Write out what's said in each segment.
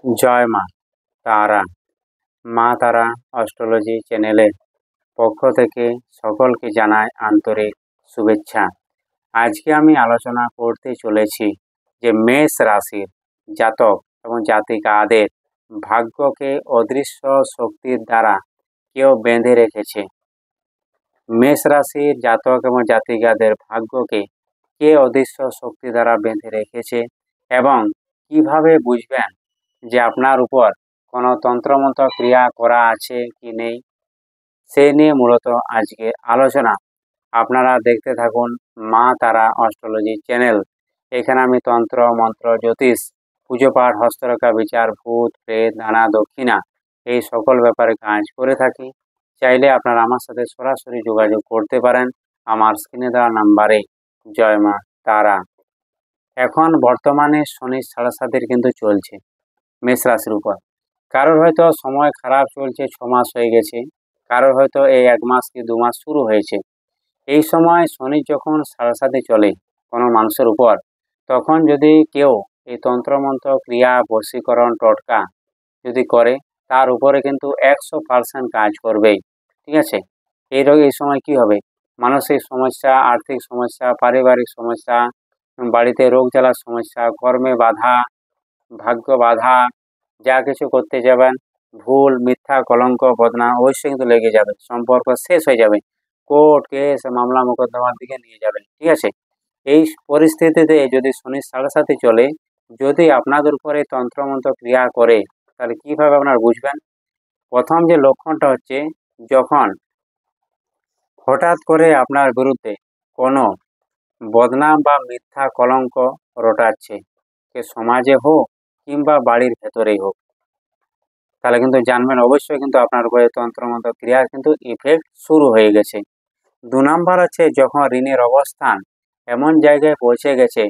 জয় মা তারা। মা তারা অস্ট্রোলজি চ্যানেলের পক্ষ থেকে সকলকে জানাই আন্তরিক শুভেচ্ছা। আজকে আমি আলোচনা করতে চলেছি যে মেষ রাশির জাতক এবং জাতিকাদের ভাগ্যকে অদৃশ্য শক্তির দ্বারা কেউ বেঁধে রেখেছে। মেষ রাশির জাতক এবং জাতিকাদের ভাগ্যকে কে অদৃশ্য শক্তি দ্বারা বেঁধে রেখেছে এবং কিভাবে বুঝবেন যে আপনার উপর কোনো তন্ত্রমন্ত্র ক্রিয়া করা আছে কি নেই, সে নিয়ে মূলত আজকে আলোচনা। আপনারা দেখতে থাকুন মা তারা অস্ট্রোলজি চ্যানেল। এখানে আমি তন্ত্র মন্ত্র জ্যোতিষ পুজো পাঠ হস্তরেখা বিচার ভূত প্রেত নানা দক্ষিণা এই সকল ব্যাপারে কাজ করে থাকি। চাইলে আপনারা আমার সাথে সরাসরি যোগাযোগ করতে পারেন আমার স্ক্রিনে দেওয়া নাম্বারে। জয় মা তারা। এখন বর্তমানে শনি সাড়ে সাতের কিন্তু চলছে মেষ রাশির উপর। কারোর হয়তো সময় খারাপ চলছে, 6 মাস হয়ে গেছে, কারোর হয়তো এই 1 মাস কি 2 মাস শুরু হয়েছে। এই সময় শনি যখন সাড়ে সাথে চলে কোনো মানুষের উপর, তখন যদি কেউ এই তন্ত্রমন্ত্র ক্রিয়া বশীকরণ টোটকা যদি করে, তার উপরে কিন্তু 100% কাজ করবেই। ঠিক আছে, এই সময় কি হবে, মানসিক সমস্যা, আর্থিক সমস্যা, পারিবারিক সমস্যা, বাড়িতে রোগ জ্বালার সমস্যা, কর্মে বাধা, ভাগ্য বাধা, যা কিছু করতে যাবেন ভুল মিথ্যা কলঙ্ক বদনাম অবশ্যই কিন্তু লেগে যাবে, সম্পর্ক শেষ হয়ে যাবে, কোর্ট কেস মামলা মোকদ্দমার দিকে নিয়ে যাবে। ঠিক আছে, এই পরিস্থিতিতে যদি শনি সাড়ে সাথে চলে, যদি আপনাদের উপরে তন্ত্রমন্ত্র ক্রিয়া করে, তাহলে কিভাবে আপনারা বুঝবেন? প্রথম যে লক্ষণটা হচ্ছে, যখন হঠাৎ করে আপনার বিরুদ্ধে কোনো বদনাম বা মিথ্যা কলঙ্ক রটাচ্ছে, সে সমাজে হোক কিংবা বাড়ির ভেতরেই হোক, তাহলে কিন্তু জানবেন অবশ্যই কিন্তু আপনার উপরে তন্ত্রমন্ত্র ক্রিয়ার কিন্তু ইফেক্ট শুরু হয়ে গেছে। 2 নাম্বার আছে, যখন ঋণের অবস্থান এমন জায়গায় পৌঁছে গেছে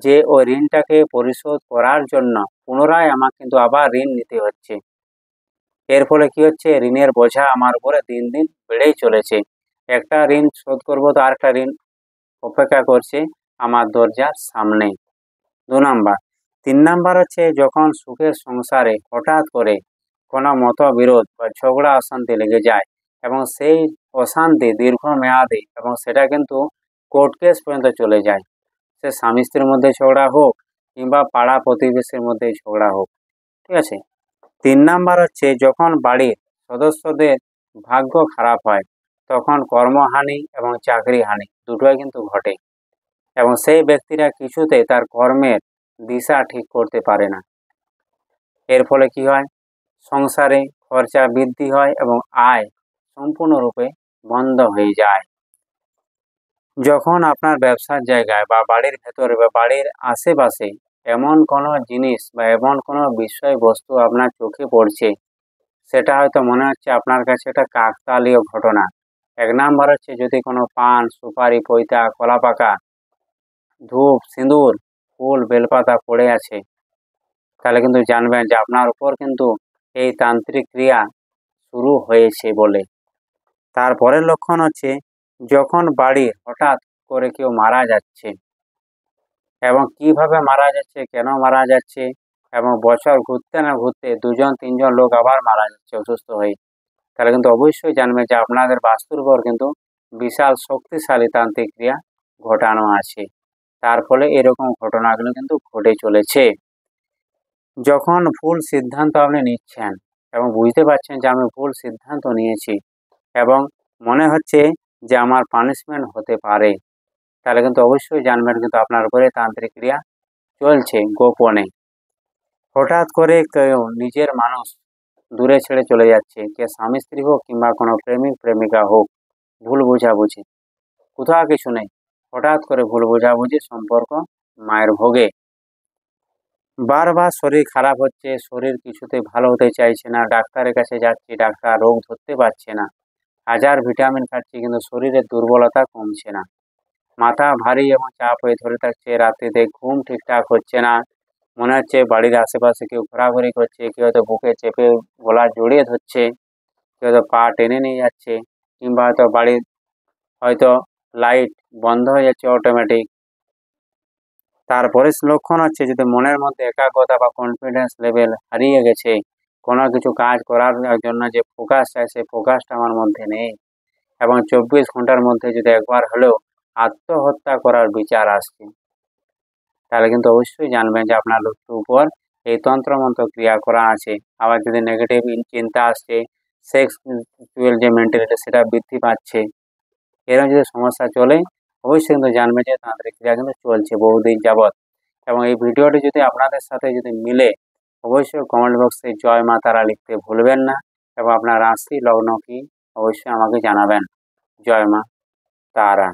যে ওই ঋণটাকে পরিশোধ করার জন্য পুনরায় আমার কিন্তু আবার ঋণ নিতে হচ্ছে। এর ফলে কি হচ্ছে, ঋণের বোঝা আমার উপরে দিন দিন বেড়েই চলেছে। একটা ঋণ শোধ করবো তো আরেকটা ঋণ অপেক্ষা করছে আমার দরজার সামনে। 2 নাম্বার। 3 নাম্বার হচ্ছে, যখন সুখের সংসারে হঠাৎ করে কোনো মতবিরোধ বা ঝগড়া অশান্তি লেগে যায় এবং সেই অশান্তি দীর্ঘমেয়াদী এবং সেটা কিন্তু কোর্ট কেস পর্যন্ত চলে যায়, সে স্বামী স্ত্রীর মধ্যে ঝগড়া হোক কিংবা পাড়া প্রতিবেশীর মধ্যে ঝগড়া হোক। ঠিক আছে, 3 নাম্বার হচ্ছে, যখন বাড়ির সদস্যদের ভাগ্য খারাপ হয়, তখন কর্মহানি এবং চাকরি হানি দুটোই কিন্তু ঘটে এবং সেই ব্যক্তিরা কিছুতেই তার কর্মের দিশা ঠিক করতে পারে না। এর ফলে কি হয়, সংসারে খরচা বৃদ্ধি হয় এবং আয় সম্পূর্ণরূপে বন্ধ হয়ে যায়। যখন আপনার ব্যবসার জায়গায় বা বাড়ির ভেতরে বা বাড়ির আশেপাশে এমন কোনো জিনিস বা এমন কোনো বিষয়বস্তু আপনার চোখে পড়ছে, সেটা হয়তো মনে হচ্ছে আপনার কাছে একটা কাকতালীয় ঘটনা। 1 নাম্বার হচ্ছে, যদি কোনো পান সুপারি পৈতা কলা পাকা ধূপ সিঁদুর ফুল বেলপাতা পড়ে আছে, তাহলে কিন্তু জানবেন যে আপনার উপর কিন্তু এই তান্ত্রিক ক্রিয়া শুরু হয়েছে বলে। তারপরের লক্ষণ হচ্ছে, যখন বাড়ির হঠাৎ করে কেউ মারা যাচ্ছে এবং কিভাবে মারা যাচ্ছে, কেন মারা যাচ্ছে, এবং বছর ঘুরতে না ঘুরতে 2-3 জন লোক আবার মারা যাচ্ছে অসুস্থ হয়ে, তাহলে কিন্তু অবশ্যই জানবেন যে আপনাদের বাস্তুর উপর কিন্তু বিশাল শক্তিশালী তান্ত্রিক ক্রিয়া ঘটানো আছে। তার ফলে এরকম ঘটনাগুলো কিন্তু ঘটে চলেছে। যখন ভুল সিদ্ধান্ত আপনি নিচ্ছেন এবং বুঝতে পারছেন যে আমি ভুল সিদ্ধান্ত নিয়েছি এবং মনে হচ্ছে যে আমার পানিশমেন্ট হতে পারে, তাহলে কিন্তু অবশ্যই জানবেন কিন্তু আপনার উপরে তান্ত্রিক ক্রিয়া চলছে গোপনে। হঠাৎ করে কেউ নিজের মানুষ দূরে ছেড়ে চলে যাচ্ছে, কে স্বামী স্ত্রী হোক কিংবা কোনো প্রেমিক প্রেমিকা হোক, ভুল বোঝাবুঝি, কোথাও কিছু নেই, হঠাৎ করে ভুল বোঝাবুঝি সম্পর্ক মায়ের ভোগে। বারবার শরীর খারাপ হচ্ছে, শরীর কিছুতেই ভালো হতে চাইছে না, ডাক্তারের কাছে যাচ্ছি, ডাক্তার রোগ ধরতে পারছে না, হাজার ভিটামিন খাচ্ছি কিন্তু শরীরের দুর্বলতা কমছে না, মাথা ভারী এবং চাপ হয়ে ধরে থাকছে, রাত্রিতে ঘুম ঠিকঠাক হচ্ছে না, মনে হচ্ছে বাড়ির আশেপাশে কেউ ঘোরাঘুরি করছে, কেউ হয়তো বুকে চেপে গলা জড়িয়ে ধরছে, কেউ হয়তো পা টেনে নিয়ে যাচ্ছে, কিংবা হয়তো বাড়ির হয়তো লাইট বন্ধ হয়ে যাচ্ছে অটোমেটিক, তারপরে লক্ষণ হচ্ছে যদি মনের মধ্যে একাগ্রতা বা কনফিডেন্স লেভেল হারিয়ে গেছে, কোনো কিছু কাজ করার জন্য যে ফোকাস চাই সেই ফোকাসটা আমার মধ্যে নেই, এবং 24 ঘন্টার মধ্যে যদি একবার হলেও আত্মহত্যা করার বিচার আসছে, তাহলে কিন্তু অবশ্যই জানবেন যে আপনার লক্ষ্যের উপর এই তন্ত্রমন্ত্র ক্রিয়া করা আছে। আবার যদি নেগেটিভ চিন্তা আসছে, সেক্সুয়াল যে মেন্টালিটি সেটা বৃদ্ধি পাচ্ছে, এরকম যদি সমস্যা চলে, অবশ্যই কিন্তু জানবেন যে তান্ত্রিক ক্রিয়া কিন্তু চলছে বহুদিন যাবৎ। এবং এই ভিডিওটি যদি আপনাদের সাথে যদি মিলে, অবশ্যই কমেন্ট বক্সে জয় মা তারা লিখতে ভুলবেন না, এবং আপনার রাশি লগ্ন কি অবশ্যই আমাকে জানাবেন। জয় মা তারা।